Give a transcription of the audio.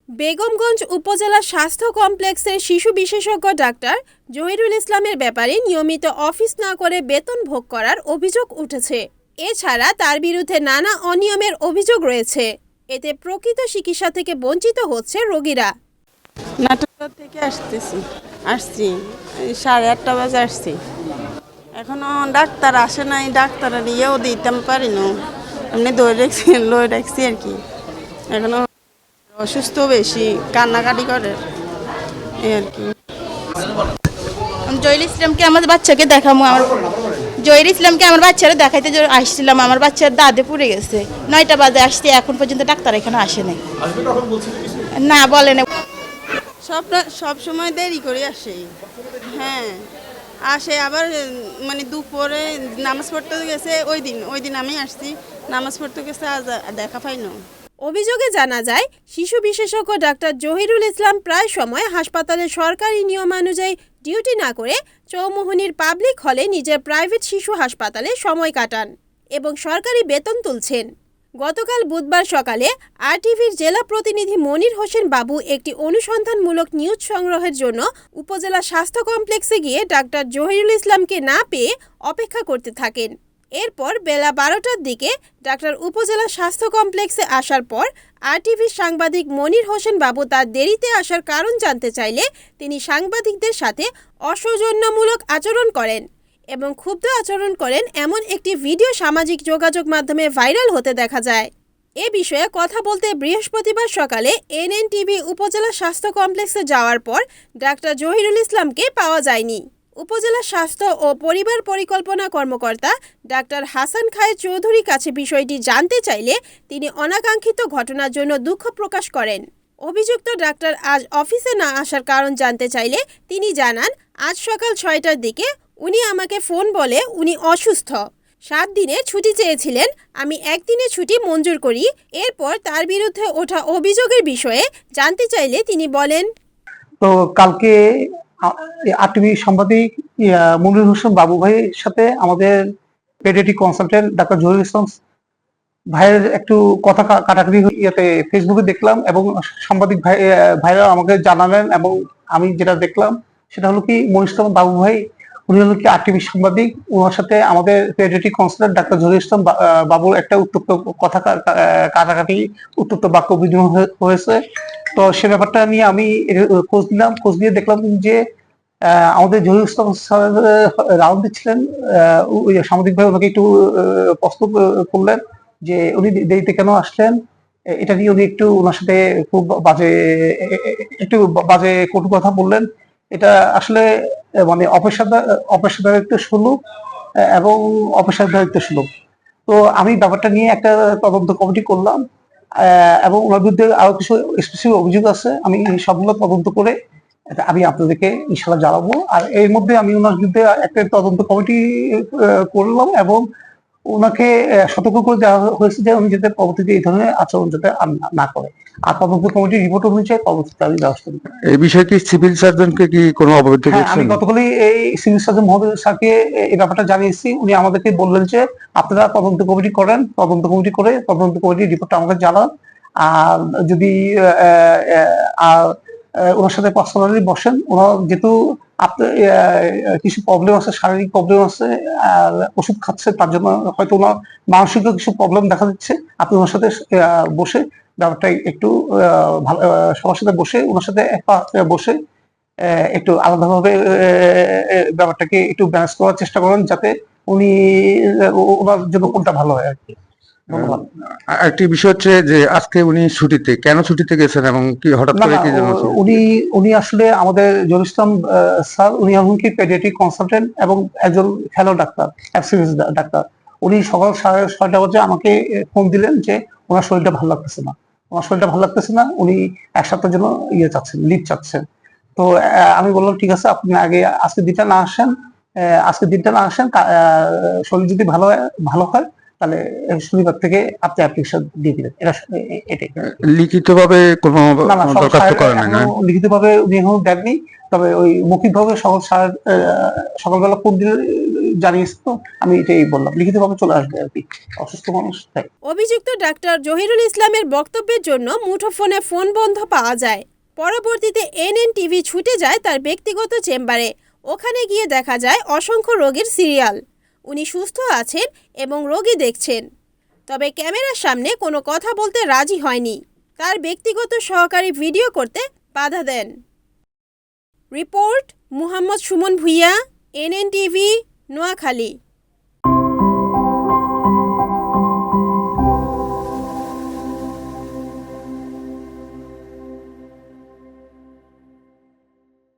বেগমগঞ্জ উপজেলা স্বাস্থ্য কমপ্লেক্সের শিশু বিশেষজ্ঞ ডাক্তার জহিরুল ইসলামের ব্যাপারে নিয়মিত অফিস না করে বেতন ভোগ করার অভিযোগ উঠেছে। এছাড়া তার বিরুদ্ধে নানা অনিয়মের অভিযোগ রয়েছে। এতে প্রকৃত চিকিৎসা থেকে বঞ্চিত হচ্ছে রোগীরা। নাটোর থেকে আসছি 8:30 বাজে আসছি, এখনো ডাক্তার আসে নাই। ডাক্তারের ইয়েও দিতে পারি না, এমনি লয়ে রাখছি আর কি। এখনো অসুস্থ বেশি, কান্নাকাটি করে এই আর কি। জহির ইসলামকে আমার বাচ্চাকে দেখাবো, জহির ইসলামকে আমার বাচ্চারা দেখাইতে আসছিলাম। আমার বাচ্চার দাঁতে পুড়ে গেছে, 9টা বাজে আসছি, এখন পর্যন্ত ডাক্তার এখানে আসে নাই। না বলে না, সব সময় দেরি করে আসে। হ্যাঁ আসে আবার, মানে দুপুরে নামাজ পড়তে গেছে। ওই দিন আমি আসছি, নামাজ পড়তে গেছে, আজ দেখা পাই না। অভিযোগে জানা যায়, শিশু বিশেষজ্ঞ ডাক্তার জহিরুল ইসলাম প্রায় সময় হাসপাতালে সরকারি নিয়মানুযায়ী ডিউটি না করে চৌমুহনীর পাবলিক হলে নিজের প্রাইভেট শিশু হাসপাতালে সময় কাটান এবং সরকারি বেতন তুলছেন। গতকাল বুধবার সকালে আরটিভির জেলা প্রতিনিধি মনির হোসেন বাবু একটি অনুসন্ধানমূলক নিউজ সংগ্রহের জন্য উপজেলা স্বাস্থ্য কমপ্লেক্সে গিয়ে ডাক্তার জহিরুল ইসলামকে না পেয়ে অপেক্ষা করতে থাকেন। এরপর বেলা 12টার দিকে ডাক্তার উপজেলা স্বাস্থ্য কমপ্লেক্সে আসার পর আরটিভির সাংবাদিক মনির হোসেন বাবু তার দেরিতে আসার কারণ জানতে চাইলে তিনি সাংবাদিকদের সাথে অসৌজন্যমূলক আচরণ করেন এবং ক্ষুব্ধ আচরণ করেন এমন একটি ভিডিও সামাজিক যোগাযোগ মাধ্যমে ভাইরাল হতে দেখা যায়। এ বিষয়ে কথা বলতে বৃহস্পতিবার সকালে এনএনটিভি উপজেলা স্বাস্থ্য কমপ্লেক্সে যাওয়ার পর ডাক্তার জহিরুল ইসলামকে পাওয়া যায়নি। উপজেলা স্বাস্থ্য ও পরিবার পরিকল্পনা কর্মকর্তা ডাক্তার হাসান খায়ের চৌধুরীর কাছে বিষয়টি জানতে চাইলে তিনি অনাকাঙ্ক্ষিত ঘটনার জন্য দুঃখ প্রকাশ করেন। অভিযুক্ত ডাক্তার আজ অফিসে না আসার কারণ জানতে চাইলে তিনি জানান, আজ সকাল 6টার দিকে উনি আমাকে ফোন বলে উনি অসুস্থ, 7 দিনের ছুটি চেয়েছিলেন, আমি 1 দিনের ছুটি মঞ্জুর করি। এরপর তার বিরুদ্ধে ওঠা অভিযোগের বিষয়ে জানতে চাইলে তিনি বলেন, তো কালকে আরটিভি সাংবাদিক মনির হোসেন বাবু ভাইয়ের সাথে আমাদের পেডিয়াট্রিক কনসালটেন্ট ডাক্তার জহিরুল ইসলাম ভাইয়ের একটু কথা কাটাকাটি ফেসবুকে দেখলাম এবং সাংবাদিক ভাইরা আমাকে জানালেন, এবং আমি যেটা দেখলাম সেটা হলো কি মনির ইসলাম বাবু ভাই উনি হলো কি আরটিভি সাংবাদিক, ওনার সাথে আমাদের পেডিয়াট্রিক কনসালটেন্ট ডাক্তার জহিরুল ইসলাম বাবুর একটা উত্তপ্ত কথা কাটাকাটি উত্তপ্ত বাক্য বিনিময় হয়েছে। তো সে ব্যাপারটা নিয়ে আমি খোঁজ নিয়ে দেখলাম যে আমাদের জহিরুল ইসলাম রাউন্ড দিচ্ছিলেন, সাংবাদিক ভাই ওনাকে একটু প্রশ্ন করলেন যে উনি দেরিতে কেন আসলেন। এটা নিয়ে উনি একটু ওনার সাথে খুব বাজে কটু কথা বললেন। এটা আসলে মানে অপেশাদারিত্ব সুলভ এবং অপেশাদারিত্ব সুলভ। তো আমি ব্যাপারটা নিয়ে একটা তদন্ত কমিটি করলাম এবং ওনার বিরুদ্ধে আরো কিছু স্পেসিফিক অভিযোগ আছে। আমি সবগুলো তদন্ত করে আমি আপনাদেরকে ইনশাআল্লাহ জানাবো। আর এর মধ্যে আমি ওনার বিরুদ্ধে একটা তদন্ত কমিটি করলাম এবং ওনাকে সতর্ক করে দেওয়া হয়েছে যে উনি যাতে পরবর্তীতে এই ধরনের আচরণ যাতে না করে। আর তদন্ত কমিটির রিপোর্ট অনুযায়ী পরবর্তীতে আমি ব্যবস্থা নিতে। এই বিষয়ে কি সিভিল সার্জনকে কি কোনো অবহিত করেছেন? আমি গতকালই এই সিভিল সার্জন মহোদয় স্যারকে এই ব্যাপারটা জানিয়েছি। উনি আমাদেরকে বললেন যে আপনারা তদন্ত কমিটি করেন, তদন্ত কমিটি করে তদন্ত কমিটির রিপোর্টটা আমাকে জানান। আর যদি ওনার সাথে পার্সোনালি বসেন, ওনার যেহেতু আপনার কিছু প্রবলেম আছে, শারীরিক প্রবলেম আছে, আর ওষুধ খাচ্ছে, তার জন্য হয়তো ওনার মানসিক কিছু প্রবলেম দেখা দিচ্ছে। আপনি ওনার সাথে বসে ব্যাপারটা একটু সবার সাথে বসে ওনার সাথে বসে একটু আলাদাভাবে ব্যাপারটাকে একটু ব্যালেন্স করার চেষ্টা করেন, যাতে উনি ওনার জন্য কোনটা ভালো হয় আর কি। একটি বিষয় হচ্ছে যে আজকে উনি ছুটিতে, কেন ছুটিতে গেছেন এবং কি হঠাৎ করে কি জন্য? উনি আসলে আমাদের জহিরুল ইসলাম স্যার, উনি এখন কি পেডিয়াট্রিক কনসালটেন্ট এবং একজন ফেলো ডাক্তার, এফসিএস ডাক্তার। উনি সকাল 6:30 বাজে আমাকে ফোন দিলেন যে ওনার শরীরটা ভালো লাগতেছে না, উনি 1 সপ্তাহের জন্য চাচ্ছেন, লিভ চাচ্ছেন। তো আমি বললাম ঠিক আছে, আপনি আগে আজকের দিনটা না আসেন, শরীর যদি ভালো হয় তাহলে শনিবার থেকে আপনি অ্যাপ্লিকেশন দিয়ে দিবেন, এটাই। লিখিতভাবে কোনো না না, দরখাস্ত করে নাই না? লিখিতভাবে উনি এখনো দেননি, তবে ওই মৌখিকভাবে সকালবেলা ফোন দিয়ে জানিয়েছে, তো আমি এটাই বললাম লিখিতভাবে চলে আসবে আর কি, অসুস্থ মানুষ তাই। অভিযুক্ত ডাক্তার জহিরুল ইসলামের বক্তব্যের জন্য মুঠোফোনে ফোন বন্ধ পাওয়া যায়। পরবর্তীতে এনএনটিভি ছুটে যায় তার ব্যক্তিগত চেম্বারে। ওখানে গিয়ে দেখা যায় অসংখ্য রোগীর সিরিয়াল। উনি সুস্থ আছেন এবং রোগী দেখছেন, তবে ক্যামেরার সামনে কোনো কথা বলতে রাজি হয়নি। তার ব্যক্তিগত সহকারী ভিডিও করতে বাধা দেন। Report Muhammad Suman Bhuiyan, NNTV, Noakhali.